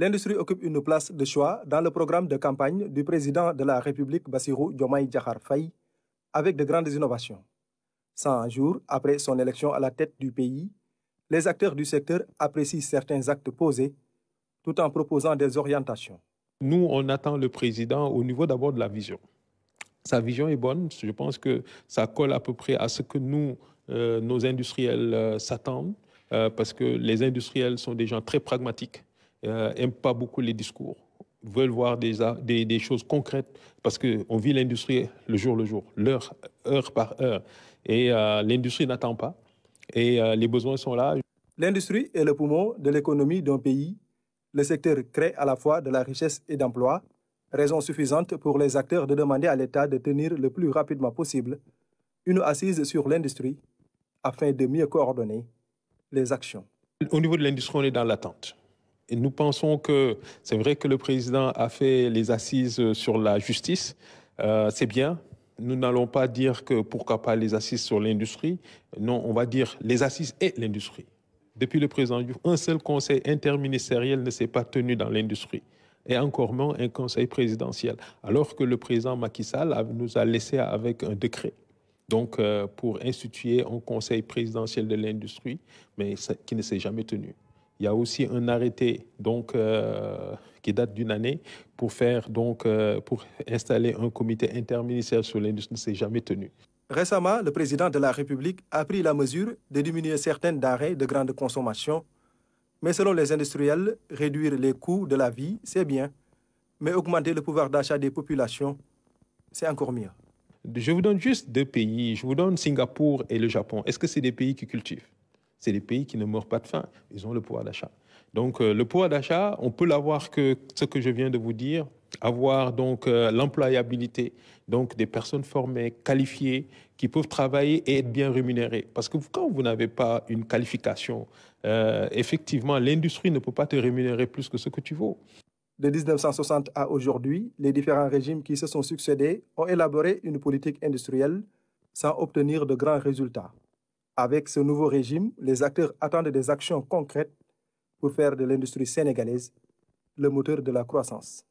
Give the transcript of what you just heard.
L'industrie occupe une place de choix dans le programme de campagne du président de la République Bassirou Diomaye Diakhar Faye avec de grandes innovations. 100 jours après son élection à la tête du pays, les acteurs du secteur apprécient certains actes posés tout en proposant des orientations. Nous, on attend le président au niveau d'abord de la vision. Sa vision est bonne, je pense que ça colle à peu près à ce que nous, nos industriels s'attendent, parce que les industriels sont des gens très pragmatiques, n'aiment pas beaucoup les discours, veulent voir des choses concrètes, parce qu'on vit l'industrie le jour, l'heure, heure par heure. Et l'industrie n'attend pas, et les besoins sont là. L'industrie est le poumon de l'économie d'un pays. Le secteur crée à la fois de la richesse et d'emplois, raison suffisante pour les acteurs de demander à l'État de tenir le plus rapidement possible une assise sur l'industrie afin de mieux coordonner les actions. Au niveau de l'industrie, on est dans l'attente. Et nous pensons que c'est vrai que le président a fait les assises sur la justice. C'est bien. Nous n'allons pas dire que pourquoi pas les assises sur l'industrie. Non, on va dire les assises et l'industrie. Depuis le président Diouf, un seul conseil interministériel ne s'est pas tenu dans l'industrie. Et encore moins un conseil présidentiel. Alors que le président Macky Sall nous a laissé avec un décret. Donc, pour instituer un conseil présidentiel de l'industrie, mais qui ne s'est jamais tenu. Il y a aussi un arrêté donc, qui date d'une année pour installer un comité interministériel sur l'industrie, ne s'est jamais tenu. Récemment, le président de la République a pris la mesure de diminuer certaines denrées de grande consommation. Mais selon les industriels, réduire les coûts de la vie, c'est bien. Mais augmenter le pouvoir d'achat des populations, c'est encore mieux. Je vous donne juste 2 pays. Je vous donne Singapour et le Japon. Est-ce que c'est des pays qui cultivent? C'est des pays qui ne meurent pas de faim. Ils ont le pouvoir d'achat. Donc, le pouvoir d'achat, on peut l'avoir que ce que je viens de vous dire, avoir donc l'employabilité, donc des personnes formées, qualifiées, qui peuvent travailler et être bien rémunérées. Parce que quand vous n'avez pas une qualification, effectivement, l'industrie ne peut pas te rémunérer plus que ce que tu vaux. De 1960 à aujourd'hui, les différents régimes qui se sont succédés ont élaboré une politique industrielle sans obtenir de grands résultats. Avec ce nouveau régime, les acteurs attendent des actions concrètes pour faire de l'industrie sénégalaise le moteur de la croissance.